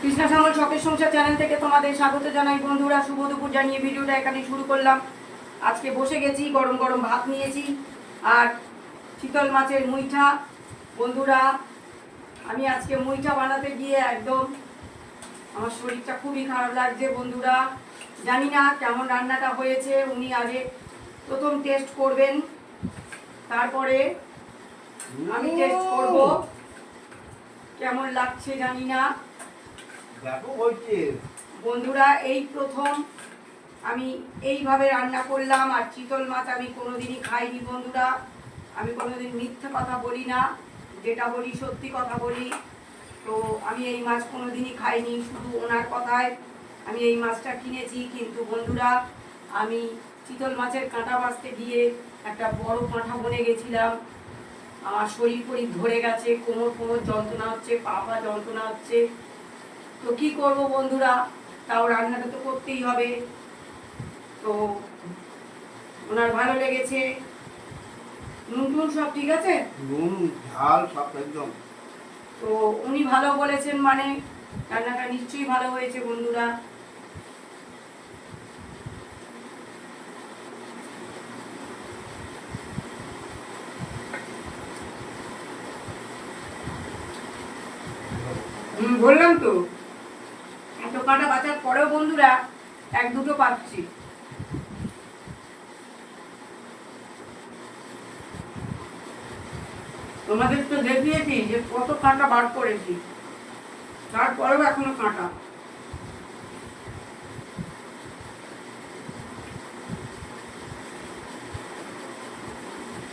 কৃষ্ণা সামল শখের সংসার চ্যানেল থেকে তোমাদের স্বাগত জানাই বন্ধুরা। শুভ দুপুর জানিয়ে ভিডিওটা এখানে শুরু করলাম। আজকে বসে গেছি, গরম গরম ভাত নিয়েছি আর চিতল মাছের মুইঠা। বন্ধুরা, আমি আজকে মুইঠা বানাতে গিয়ে একদম আমার শরীরটা খুবই খারাপ লাগছে। বন্ধুরা, জানি না কেমন রান্নাটা হয়েছে। উনি আগে প্রথম টেস্ট করবেন, তারপরে আমি টেস্ট করব কেমন লাগছে। জানি না বন্ধুরা, এই প্রথম আমি এইভাবে রান্না করলাম। আর চিতল মাছ আমি কোনোদিনই খাইনি বন্ধুরা। আমি কোনোদিন মিথ্যে কথা বলি না, যেটা বলি সত্যি কথা বলি। তো আমি এই মাছ কোনোদিনই খাইনি, শুধু ওনার কথায় আমি এই মাছটা কিনেছি। কিন্তু বন্ধুরা, আমি চিতল মাছের কাঁটা বাছতে গিয়ে একটা বড় কাঁটা বনে গেছিলাম। আমার শরীর ফরীর ধরে গেছে, কোমর কোমর যন্ত্রণা হচ্ছে, পা পা যন্ত্রণা হচ্ছে। তো কি করব বন্ধুরা, তাও রান্নাটা তো করতেই হবে। তো ওনার ভালো লেগেছে, নুন টুন সব ঠিক আছে, নুন ঝাল সব একদম। তো উনি ভালো বলেছেন মানে রান্নাটা নিশ্চয়ই ভালো হয়েছে বন্ধুরা। বললাম তো, এত কাঁটা বাঁচার পরেও বন্ধুরা এক দুটো পাচ্ছি। তোমাদের তো দেখিয়েছি যে কত কাঁটা বার করেছি, তারপরেও এখনো কাঁটা।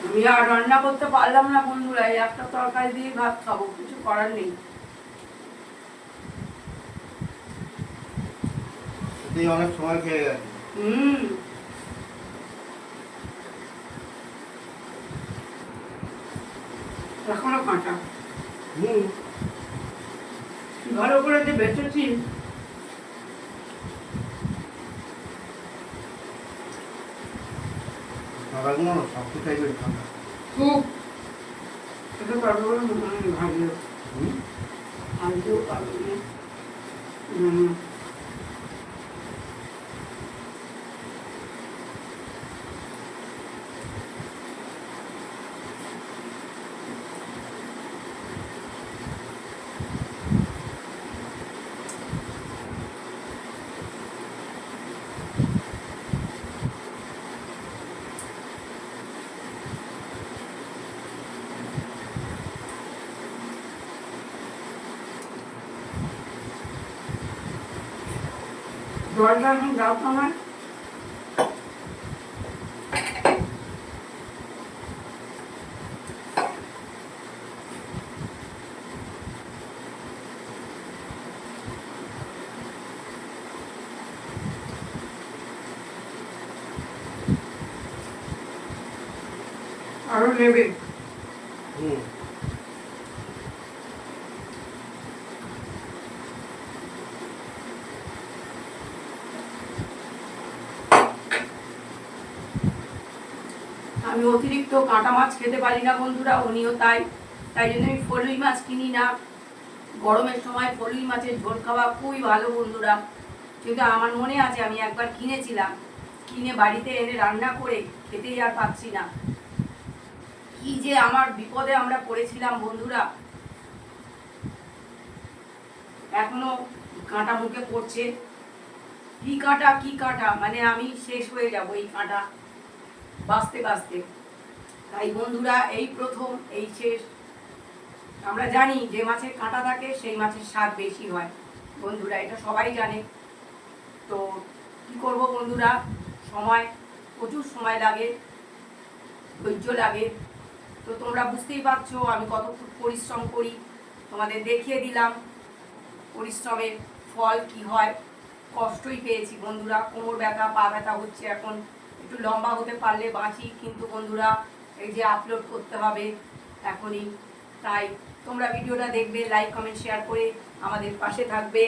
আমি আর রান্না করতে পারলাম না বন্ধুরা, এই একটা তরকারি দিয়ে ভাত খাবো, কিছু করার নেই। অনেক সময় খেয়ে গেছে। এখনো কাঁটা। ভালো করে যে বেঁচেছি। শক্ত টাইপের ঠান্ডা খুব এটা পারবো না, ভাজিও ভাজিও পারবো না। জলটা এখন দাও তো আমার। আরো নেবে। আমি অতিরিক্ত কাঁটা মাছ খেতে পারি না বন্ধুরা, উনিও তাই। তাই জন্য আমি ফলুই মাছ কিনি না। গরমের সময় ফলুই মাছের ঝোল খাওয়া খুবই ভালো বন্ধুরা। কিন্তু আমার মনে আছে আমি একবার কিনেছিলাম, কিনে বাড়িতে এনে রান্না করে খেতেই আর পাচ্ছি না। কি যে আমার বিপদে আমরা পড়েছিলাম বন্ধুরা। এখনো কাঁটা মুখে পড়ছে। কি কাঁটা কি কাঁটা, মানে আমি শেষ হয়ে যাব এই কাঁটা বাঁচতে বাঁচতে। তাই বন্ধুরা, এই প্রথম, এই শেষ। আমরা জানি যে মাছের কাঁটা থাকে সেই মাছের স্বাদ বেশি হয় বন্ধুরা, এটা সবাই জানে। তো কি করব বন্ধুরা, সময়, প্রচুর সময় লাগে, ধৈর্য লাগে। তো তোমরা বুঝতেই পারছো আমি কত পরিশ্রম করি, তোমাদের দেখিয়ে দিলাম পরিশ্রমের ফল কি হয়। কষ্টই পেয়েছি বন্ধুরা, কোমর ব্যথা, পা ব্যথা হচ্ছে। এখন একটু লম্বা হতে পারলে বাঁচি, কিন্তু বন্ধুরা এই যে আপলোড করতে হবে এখনই। তাই তোমরা ভিডিওটা দেখবে, লাইক কমেন্ট শেয়ার করে আমাদের পাশে থাকবে।